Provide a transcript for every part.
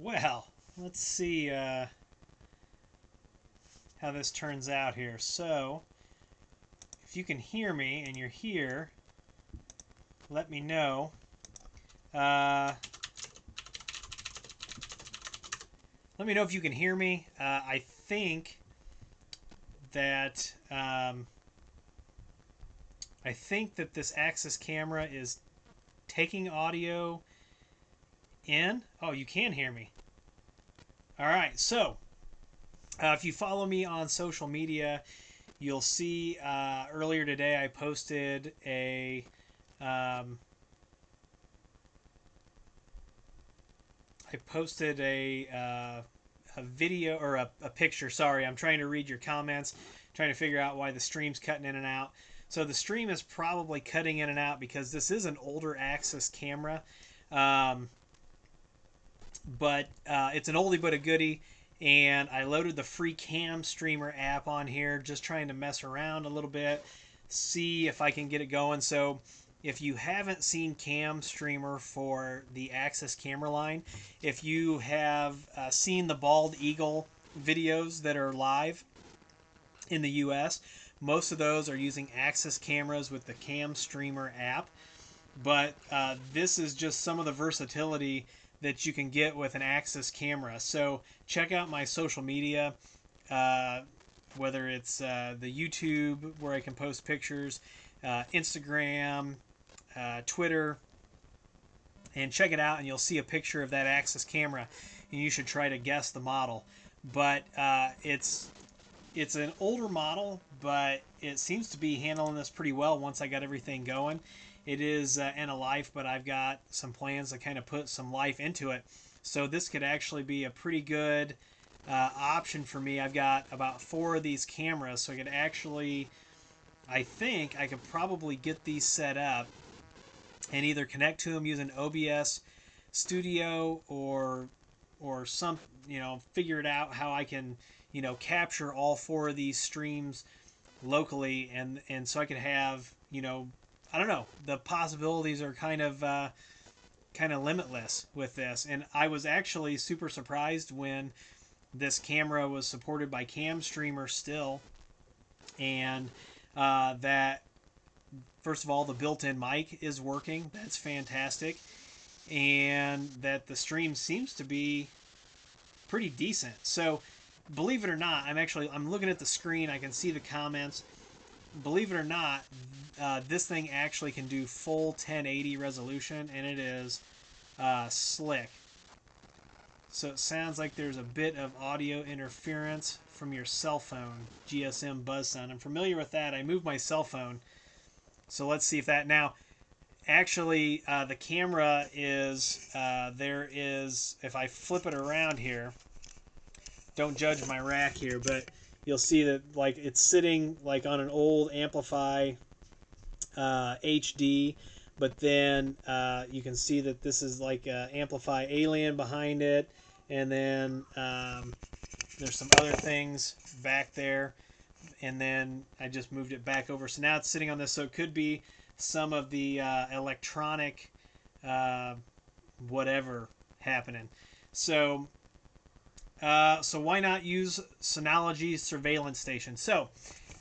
Well, let's see how this turns out here. So, if you can hear me and you're here, let me know. Uh, Let me know if you can hear me. I think that this Axis camera is taking audio in. Oh, you can hear me. All right. So, if you follow me on social media, you'll see earlier today I posted um, a video or a picture. Sorry, I'm trying to read your comments, trying to figure out why the stream's cutting in and out. So the stream is probably cutting in and out because this is an older Axis camera, um, but it's an oldie but a goodie. And I loaded the free Cam Streamer app on here, just trying to mess around a little bit, see if I can get it going. So if you haven't seen Cam Streamer for the Axis camera line, if you have seen the Bald Eagle videos that are live in the US, most of those are using Axis cameras with the Cam Streamer app. But this is just some of the versatility that you can get with an Axis camera. So check out my social media, uh, whether it's the YouTube where I can post pictures, Instagram, Twitter, and check it out and you'll see a picture of that Axis camera and you should try to guess the model. But it's an older model, but it seems to be handling this pretty well once I got everything going. It is in a life, but I've got some plans to kind of put some life into it. So this could actually be a pretty good option for me. I've got about 4 of these cameras, so I could actually, I think I could probably get these set up and either connect to them using OBS Studio or some, figure it out how I can, capture all 4 of these streams locally, and so I could have, I don't know, the possibilities are kind of limitless with this. And I was actually super surprised when this camera was supported by Cam Streamer still, and that first of all the built-in mic is working. That's fantastic, and that the stream seems to be pretty decent. So believe it or not, I'm looking at the screen, I can see the comments. Believe it or not, this thing actually can do full 1080 resolution, and it is slick. So it sounds like there's a bit of audio interference from your cell phone, GSM buzz sound. I'm familiar with that. I moved my cell phone, so let's see if that now. Actually, the camera is there is, if I flip it around here, don't judge my rack here, but you'll see that like it's sitting like on an old Amplify HD, but then you can see that this is like Amplify Alien behind it, and then there's some other things back there, and then I just moved it back over, so now it's sitting on this. So it could be some of the electronic whatever happening. So why not use Synology's surveillance station? So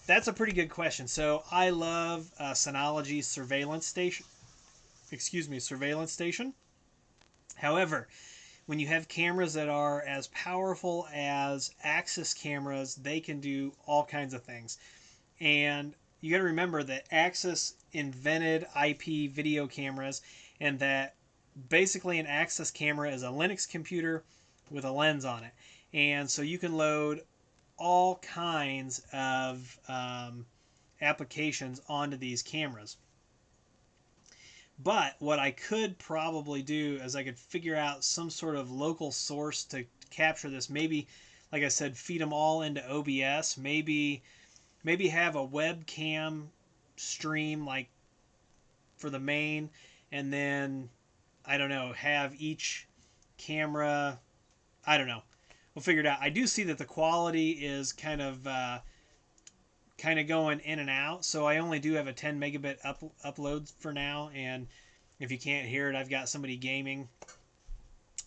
that's a pretty good question. So I love Synology's surveillance station. Excuse me, surveillance station. However, when you have cameras that are as powerful as Axis cameras, they can do all kinds of things. And you got to remember that Axis invented IP video cameras, and that basically an Axis camera is a Linux computer with a lens on it. And so you can load all kinds of applications onto these cameras. But what I could probably do is I could figure out some sort of local source to capture this. Maybe, like I said, feed them all into OBS. Maybe have a webcam stream like for the main, and then I don't know, have each camera. I don't know. We'll figure it out. I do see that the quality is kind of going in and out, so I only do have a 10 megabit upload for now. And if you can't hear it, I've got somebody gaming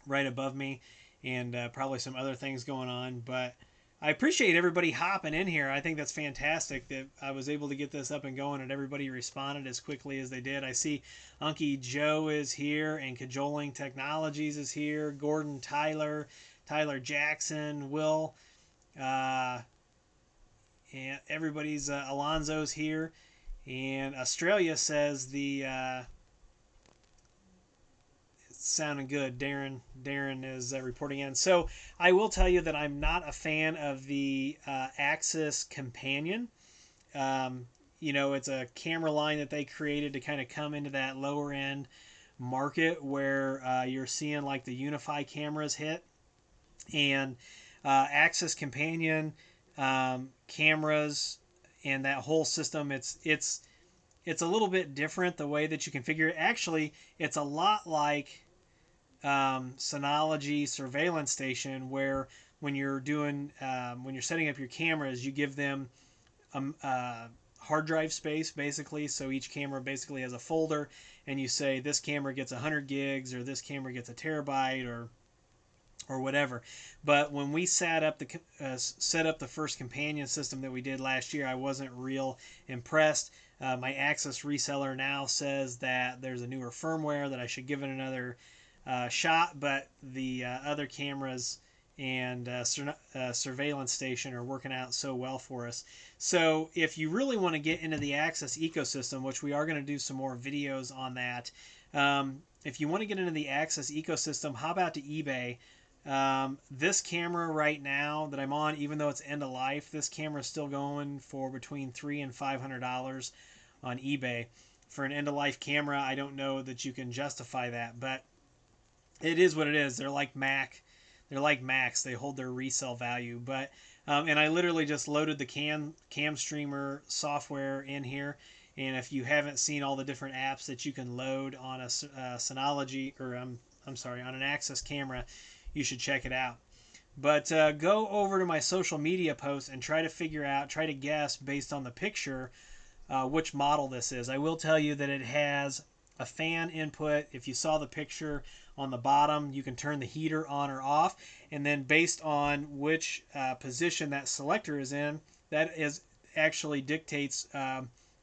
right above me, and probably some other things going on. But I appreciate everybody hopping in here. I think that's fantastic that I was able to get this up and going and everybody responded as quickly as they did. I see Unky Joe is here and Cajoling Technologies is here. Gordon Tyler, Tyler Jackson, Will, uh, and everybody's Alonzo's here. And Australia says the it's sounding good. Darren is reporting in. So I will tell you that I'm not a fan of the Axis Companion. Um, it's a camera line that they created to kind of come into that lower end market where you're seeing like the Unify cameras hit, and Axis Companion cameras and that whole system. It's a little bit different the way that you configure it. Actually, it's a lot like Synology surveillance station, where when you're doing when you're setting up your cameras, you give them hard drive space basically. So each camera basically has a folder, and you say this camera gets 100 gigs or this camera gets a terabyte or whatever. But when we set up the first companion system that we did last year, I wasn't real impressed. My Axis reseller now says that there's a newer firmware that I should give it another shot, but the other cameras and surveillance station are working out so well for us. So if you really want to get into the Axis ecosystem, which we are going to do some more videos on that, if you want to get into the Axis ecosystem, hop out to eBay. This camera right now that I'm on, even though it's end of life, this camera is still going for between $300 and $500 on eBay. For an end of life camera, I don't know that you can justify that, but it is what it is. They're like Macs. They hold their resale value. But and I literally just loaded the cam streamer software in here. And if you haven't seen all the different apps that you can load on a Synology, or I'm sorry, on an Axis camera, you should check it out. But go over to my social media post and try to guess based on the picture which model this is. I will tell you that it has a fan input. If you saw the picture on the bottom, you can turn the heater on or off, and then based on which position that selector is in, that is actually dictates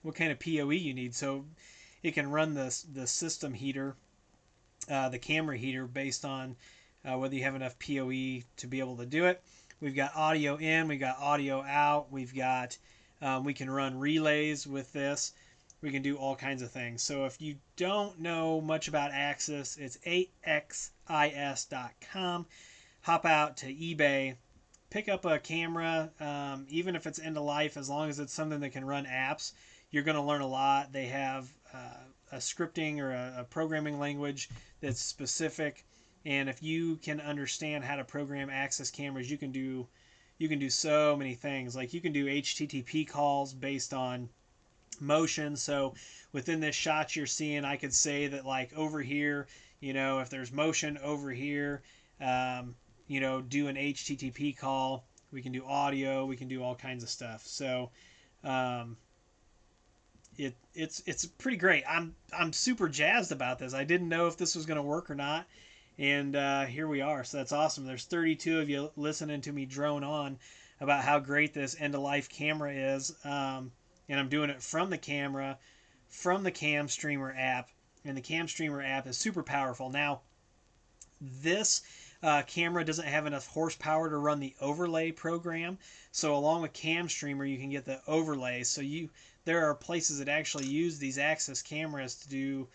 what kind of PoE you need. So it can run the system heater, the camera heater, based on whether you have enough PoE to be able to do it. We've got audio in, we've got audio out, we've got we can run relays with this. We can do all kinds of things. So if you don't know much about Axis, it's axis.com. Hop out to eBay, pick up a camera, even if it's end of life, as long as it's something that can run apps, you're going to learn a lot. They have a scripting or a programming language that's specific, and if you can understand how to program Axis cameras, you can do so many things. Like you can do HTTP calls based on motion. So within this shot you're seeing, I could say that like over here, if there's motion over here, do an HTTP call. We can do audio. We can do all kinds of stuff. So it's pretty great. I'm super jazzed about this. I didn't know if this was going to work or not, and here we are. So that's awesome. There's 32 of you listening to me drone on about how great this end of life camera is. And I'm doing it from the camera, from the Cam Streamer app, and the Cam Streamer app is super powerful. Now, this camera doesn't have enough horsepower to run the overlay program, so along with Cam Streamer, you can get the overlay. So there are places that actually use these Axis cameras to do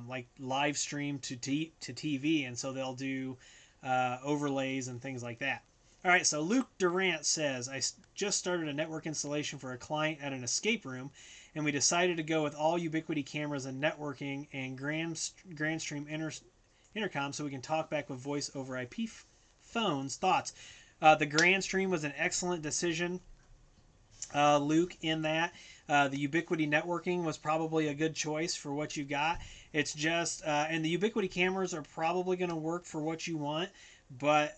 like live stream to TV, and so they'll do overlays and things like that. All right, so Luke Durant says, I just started a network installation for a client at an escape room, and we decided to go with all Ubiquiti cameras and networking and grandstream intercom so we can talk back with voice over IP phones. Thoughts? The grandstream was an excellent decision, Luke, in that. The Ubiquiti networking was probably a good choice for what you got. It's just, and the Ubiquiti cameras are probably going to work for what you want. But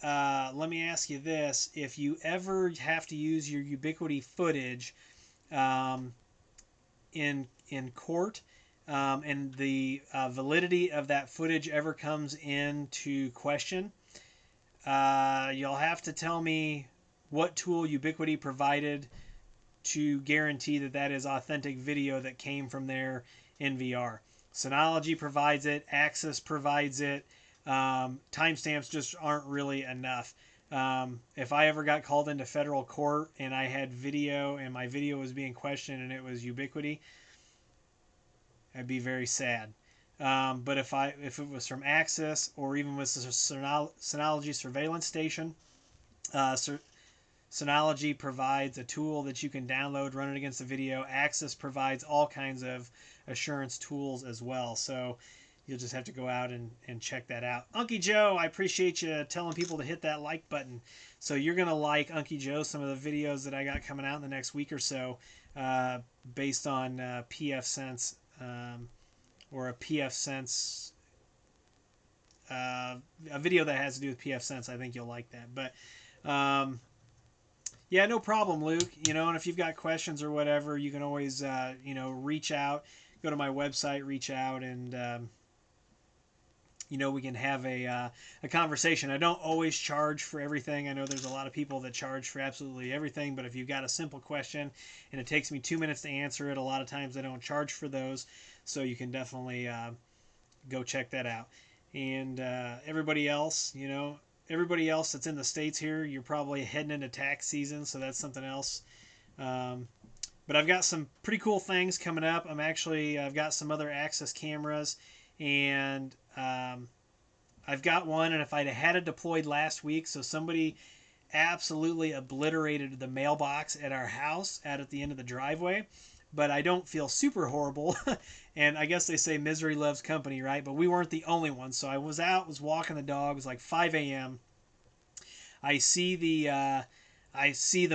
let me ask you this: if you ever have to use your Ubiquiti footage in court, and the validity of that footage ever comes into question, you'll have to tell me what tool Ubiquiti provided to guarantee that that is authentic video that came from their NVR. Synology provides it, Axis provides it. Timestamps just aren't really enough. If I ever got called into federal court and I had video and my video was being questioned and it was Ubiquiti, I'd be very sad. But if it was from Axis or even with the Synology surveillance station, Synology provides a tool that you can download, run it against the video. Axis provides all kinds of assurance tools as well. So you'll just have to go out and check that out. Unky Joe, I appreciate you telling people to hit that like button. So you're going to like, Unky Joe, some of the videos that I got coming out in the next week or so based on PF Sense or a PF Sense, a video that has to do with PF Sense. I think you'll like that. But yeah, no problem, Luke. And if you've got questions or whatever, you can always, reach out. Go to my website, reach out, and, we can have a conversation. I don't always charge for everything. I know there's a lot of people that charge for absolutely everything, but if you've got a simple question and it takes me 2 minutes to answer it, a lot of times I don't charge for those. So you can definitely go check that out. And everybody else, everybody else that's in the States here, you're probably heading into tax season, so that's something else. But I've got some pretty cool things coming up. I've got some other Axis cameras, and I've got one, and if I'd had it deployed last week, so somebody absolutely obliterated the mailbox at our house out at the end of the driveway, but I don't feel super horrible. And I guess they say misery loves company, right? But we weren't the only ones. So I was walking the dog. It was like 5 a.m. I see the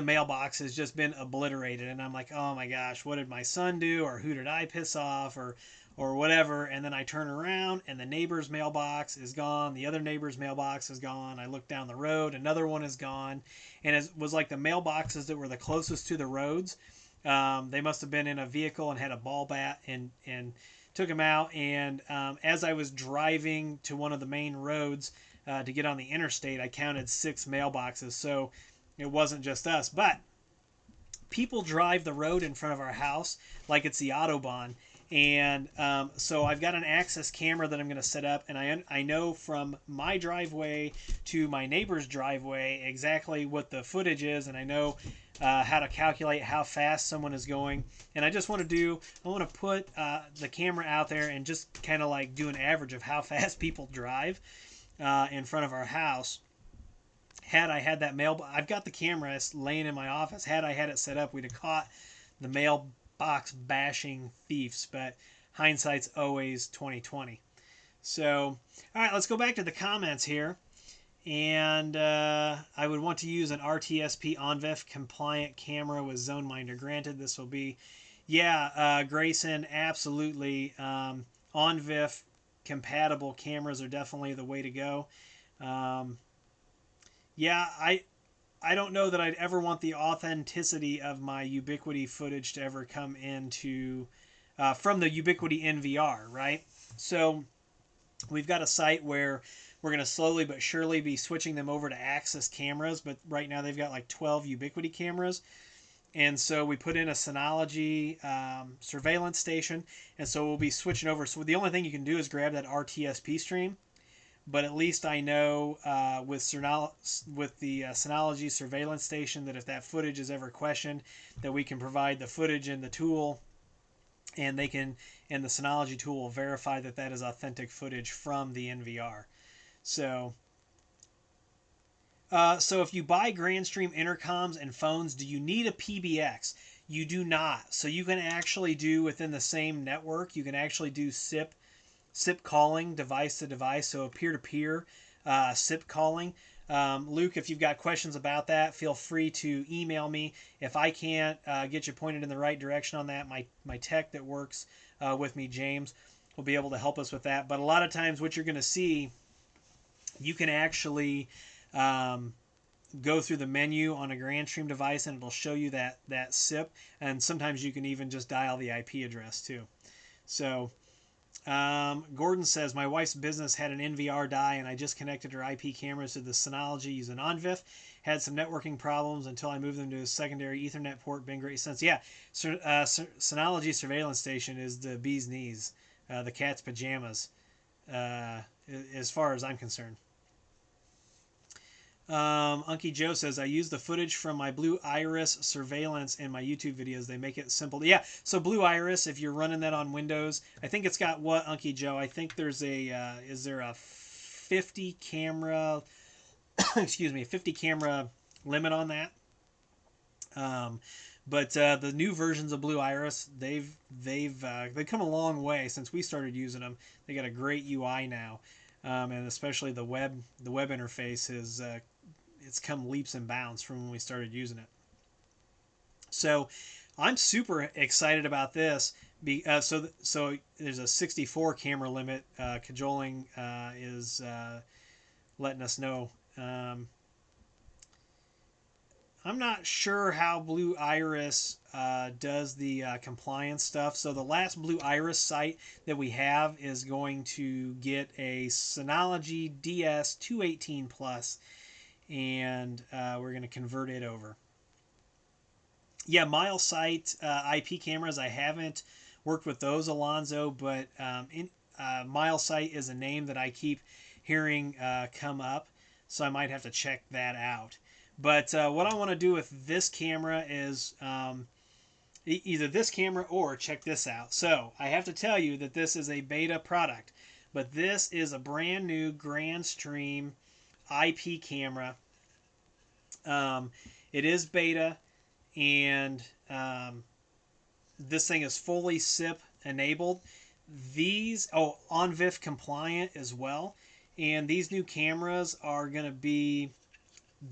mailbox has just been obliterated, and I'm like, oh my gosh, what did my son do, or who did I piss off, or whatever. And then I turn around, and the neighbor's mailbox is gone. The other neighbor's mailbox is gone. I look down the road, another one is gone, and it was like the mailboxes that were the closest to the roads. They must have been in a vehicle and had a ball bat and took them out. And as I was driving to one of the main roads to get on the interstate, I counted 6 mailboxes. So it wasn't just us, but people drive the road in front of our house like it's the Autobahn. And so I've got an Axis camera that I'm going to set up, and I know from my driveway to my neighbor's driveway exactly what the footage is, and I know how to calculate how fast someone is going. And I want to put the camera out there and just kind of like do an average of how fast people drive in front of our house. Had I had that I've got the camera laying in my office. Had I had it set up, we'd have caught the mailbox bashing thieves, but hindsight's always 2020. So, all right, let's go back to the comments here. And I would want to use an RTSP OnVIF compliant camera with ZoneMinder. Granted, this will be, Grayson, absolutely. OnVIF compatible cameras are definitely the way to go. I don't know that I'd ever want the authenticity of my Ubiquiti footage to ever come into from the Ubiquiti NVR, right? So we've got a site where we're going to slowly but surely be switching them over to Axis cameras, but right now they've got like 12 Ubiquiti cameras. And so we put in a Synology surveillance station, and so we'll be switching over. So the only thing you can do is grab that RTSP stream, but at least I know with the Synology surveillance station that if that footage is ever questioned, that we can provide the footage in the tool, and the Synology tool will verify that that is authentic footage from the NVR. So if you buy grandstream intercoms and phones, do you need a PBX? You do not. So you can actually do within the same network, you can actually do SIP calling device to device, so peer-to-peer SIP calling. Luke, if you've got questions about that, feel free to email me. If I can't get you pointed in the right direction on that, my tech that works with me, James, will be able to help us with that. But a lot of times what you're going to see, you can actually go through the menu on a grandstream device, and it'll show you that SIP, and sometimes you can even just dial the IP address too. So Gordon says, my wife's business had an NVR die, and I just connected her IP cameras to the Synology using OnVIF. Had some networking problems until I moved them to a secondary Ethernet port. Been great since. Yeah, Synology surveillance station is the bee's knees, the cat's pajamas, as far as I'm concerned. Unky Joe says, I use the footage from my Blue Iris surveillance in my YouTube videos. They make it simple. Yeah, so Blue Iris, if you're running that on Windows, I think it's got what, Unky Joe? I think there's a, is there a 50 camera, excuse me, 50 camera limit on that? But the new versions of Blue Iris, they've come a long way since we started using them. They got a great UI now, and especially the web interface is it's come leaps and bounds from when we started using it. So I'm super excited about this. So there's a 64 camera limit. Cajoling is letting us know. I'm not sure how Blue Iris does the compliance stuff. So the last Blue Iris site that we have is going to get a Synology DS 218 Plus, and we're going to convert it over. Yeah, MileSite IP cameras, I haven't worked with those, Alonzo, but MileSite is a name that I keep hearing come up, so I might have to check that out. But what I want to do with this camera is either this camera or check this out. So I have to tell you that this is a beta product, but this is a brand new grandstream IP camera. It is beta, and this thing is fully SIP enabled. These, OnVIF compliant as well. And these new cameras are going to be,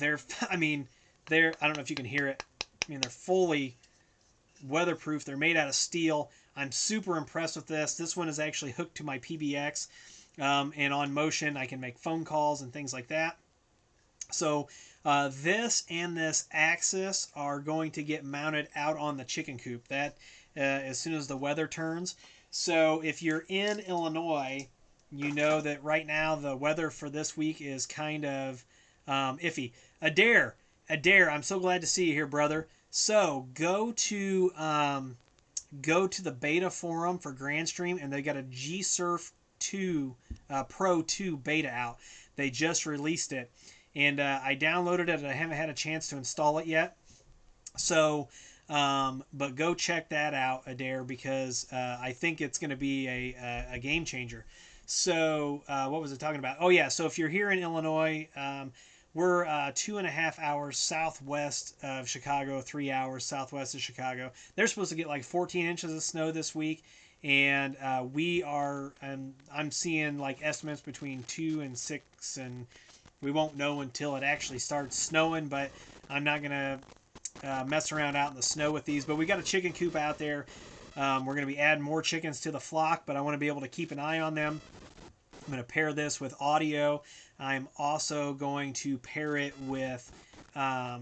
I don't know if you can hear it. I mean, they're fully weatherproof. They're made out of steel. I'm super impressed with this. This one is actually hooked to my PBX, and on motion I can make phone calls and things like that. So this and this axis are going to get mounted out on the chicken coop. That as soon as the weather turns. So if you're in Illinois, you know that right now the weather for this week is kind of iffy. Adair, I'm so glad to see you here, brother. So go to the beta forum for Grandstream, and they got a G-Surf 2 Pro 2 beta out. They just released it, and I downloaded it. I haven't had a chance to install it yet. So, but go check that out, Adair, because I think it's going to be a game changer. So, what was I talking about? Oh yeah, so if you're here in Illinois, we're 2.5 hours southwest of Chicago, 3 hours southwest of Chicago. They're supposed to get like 14 inches of snow this week, and we are. I'm seeing like estimates between 2 and 6, and we won't know until it actually starts snowing. But I'm not gonna mess around out in the snow with these. But we got a chicken coop out there. We're going to be adding more chickens to the flock, but I want to be able to keep an eye on them. I'm going to pair this with audio. I'm also going to pair it with a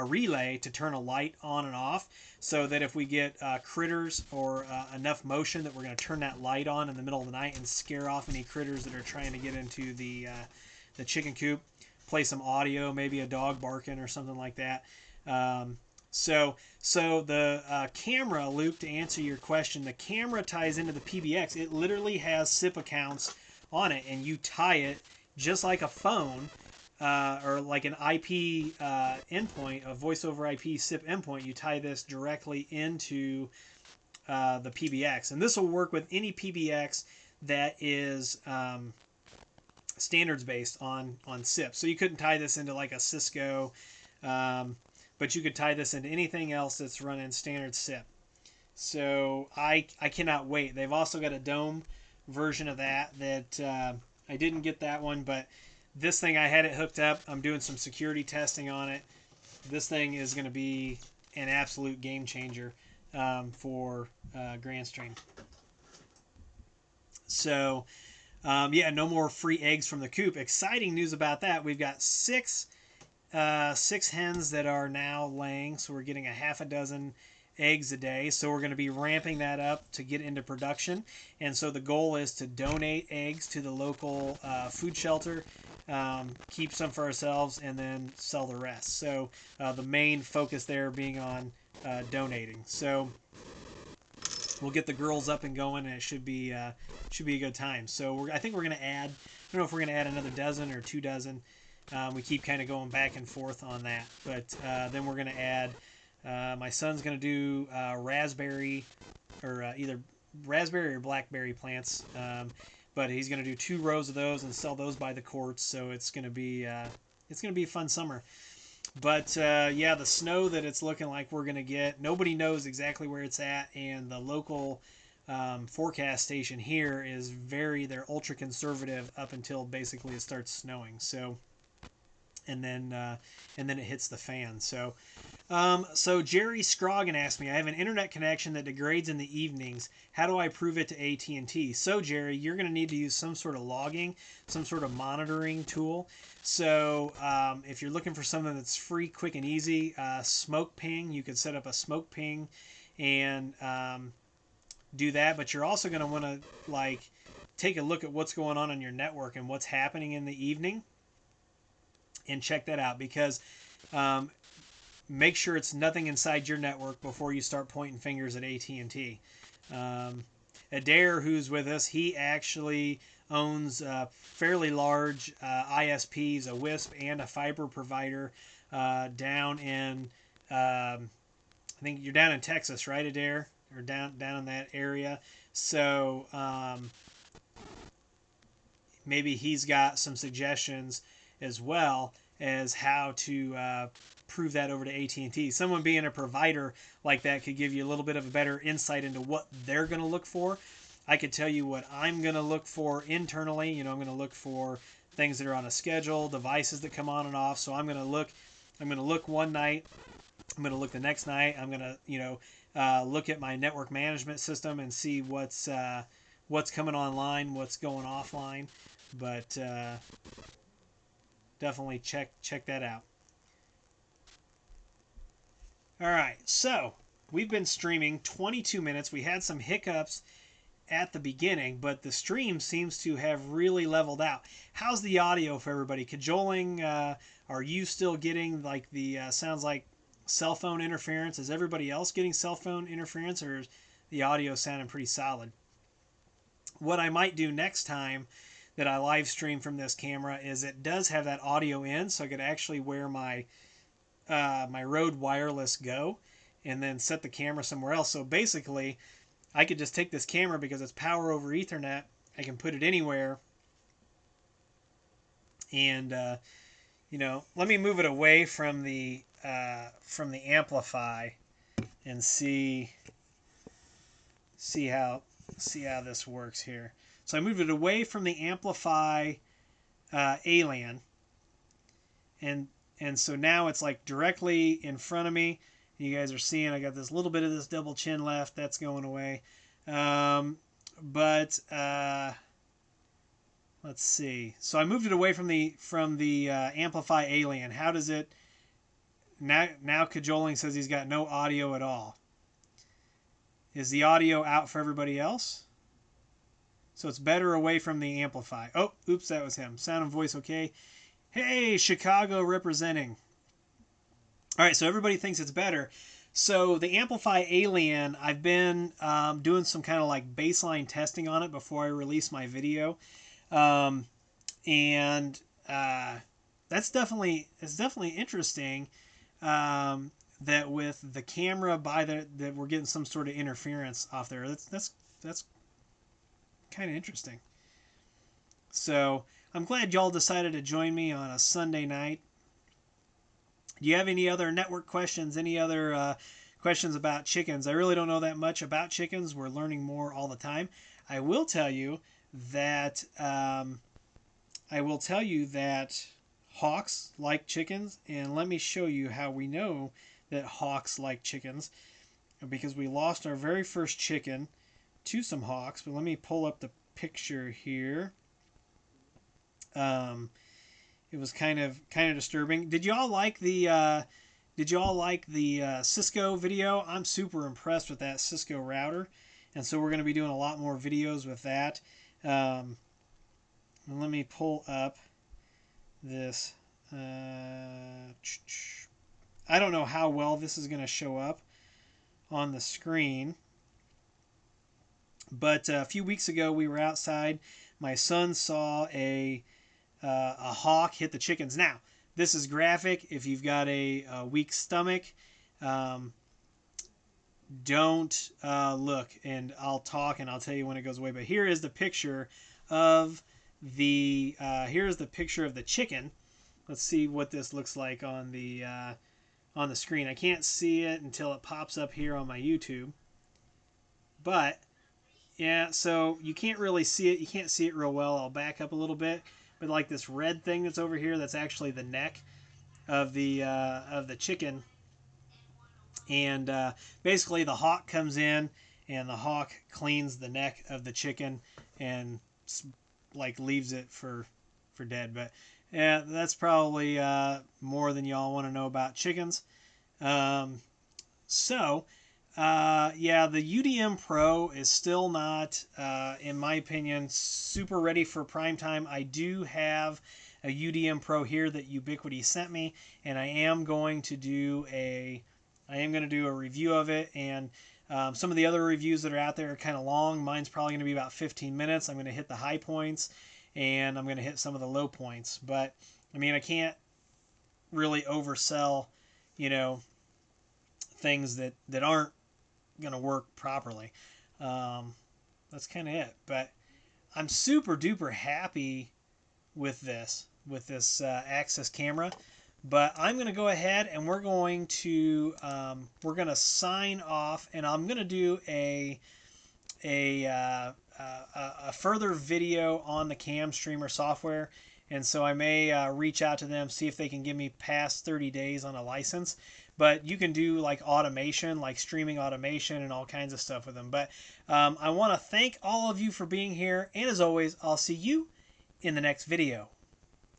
relay to turn a light on and off, so that if we get critters or enough motion, that we're going to turn that light on in the middle of the night and scare off any critters that are trying to get into the chicken coop. Play some audio, maybe a dog barking or something like that. So the camera, Luke, to answer your question, the camera ties into the PBX. It literally has SIP accounts on it, and you tie it just like a phone or like an IP endpoint, a voice over IP SIP endpoint. You tie this directly into the PBX, and this will work with any PBX that is standards based on SIP. So you couldn't tie this into like a Cisco. But you could tie this into anything else that's running standard SIP. So I cannot wait. They've also got a dome version of that I didn't get that one, but this thing, I had it hooked up. I'm doing some security testing on it. This thing is going to be an absolute game changer for Grandstream. So yeah, no more free eggs from the coop. Exciting news about that. We've got six hens that are now laying, so we're getting a half a dozen eggs a day. So we're going to be ramping that up to get into production. And so the goal is to donate eggs to the local food shelter, keep some for ourselves, and then sell the rest. So the main focus there being on donating. So we'll get the girls up and going, and it should be a good time. So I think we're going to add, I don't know if we're going to add another dozen or 2 dozen. We keep kind of going back and forth on that. But then we're going to add, my son's going to do raspberry, or either raspberry or blackberry plants. But he's going to do 2 rows of those and sell those by the quarts. So it's going to be a fun summer. But yeah, the snow that it's looking like we're going to get, nobody knows exactly where it's at, and the local forecast station here is they're ultra conservative up until basically it starts snowing. So, and then it hits the fan. So, so Jerry Scroggin asked me, I have an internet connection that degrades in the evenings. How do I prove it to AT&T? So Jerry, you're going to need to use some sort of logging, some sort of monitoring tool. So if you're looking for something that's free, quick, and easy, Smoke Ping, you could set up a Smoke Ping and do that. But you're also going to want to take a look at what's going on your network and what's happening in the evening, and check that out, because make sure it's nothing inside your network before you start pointing fingers at AT&T. Adair, who's with us, he actually owns fairly large ISPs, a WISP and a fiber provider down in, I think you're down in Texas, right, Adair? Or down in that area. So maybe he's got some suggestions as well as how to prove that over to AT&T. Someone being a provider like that could give you a little bit of a better insight into what they're going to look for. I could tell you what I'm going to look for internally. I'm going to look for things that are on a schedule, devices that come on and off. So I'm going to look one night. I'm going to look the next night. I'm going to, look at my network management system and see what's coming online, what's going offline. But definitely check that out. All right, so we've been streaming 22 minutes. We had some hiccups at the beginning, but the stream seems to have really leveled out. How's the audio for everybody? Cajoling, are you still getting the sounds like cell phone interference? Is everybody else getting cell phone interference, or is the audio sounding pretty solid? What I might do next time that I live stream from this camera is it does have that audio in, so I could actually wear my my Rode Wireless Go and then set the camera somewhere else. So basically, I could just take this camera, because it's power over Ethernet. I can put it anywhere, and let me move it away from the Amplify and see how this works here. So I moved it away from the Amplify ALAN, and so now it's like directly in front of me. You guys are seeing I got this little bit of this double chin left. That's going away. But let's see. So I moved it away from the Amplify ALAN. How does it now? Cajoling says he's got no audio at all. Is the audio out for everybody else? So it's better away from the Amplify. Oh, oops, that was him. Sound and voice okay. Hey, Chicago representing. All right, so everybody thinks it's better. So the Amplify ALAN, I've been doing some kind of baseline testing on it before I release my video, and that's definitely interesting. That with the camera that we're getting some sort of interference off there. That's kind of interesting. So I'm glad y'all decided to join me on a Sunday night. Do you have any other network questions? Any other questions about chickens? I really don't know that much about chickens. We're learning more all the time. I will tell you that hawks like chickens, and let me show you how we know that hawks like chickens, because we lost our very first chicken to some hawks. But let me pull up the picture here. It was kind of disturbing. Did y'all like the did you all like the Cisco video? I'm super impressed with that Cisco router, and so we're going to be doing a lot more videos with that. Let me pull up this. I don't know how well this is going to show up on the screen, but a few weeks ago we were outside. My son saw a hawk hit the chickens. Now, this is graphic. If you've got a weak stomach, don't look, and I'll talk and I'll tell you when it goes away. But here is the picture of the chicken. Let's see what this looks like on the screen. I can't see it until it pops up here on my YouTube. But yeah, so you can't really see it. You can't see it real well. I'll back up a little bit. But like this red thing that's over here, that's actually the neck of the chicken. And basically the hawk comes in and the hawk cleans the neck of the chicken and like leaves it for dead. But yeah, that's probably more than y'all want to know about chickens. Yeah, the UDM Pro is still not, in my opinion, super ready for prime time. I do have a UDM Pro here that Ubiquiti sent me, and I am going to do a review of it. And some of the other reviews that are out there are kind of long. Mine's probably going to be about 15 minutes. I'm going to hit the high points, and I'm going to hit some of the low points. But I mean, I can't really oversell, things that aren't going to work properly. That's kind of it. But I'm super duper happy with this Access camera. But I'm going to go ahead and we're going to sign off, and I'm going to do a further video on the Cam Streamer software. And so I may reach out to them, see if they can give me past 30 days on a license. But you can do like automation, like streaming automation and all kinds of stuff with them. But I want to thank all of you for being here. And as always, I'll see you in the next video.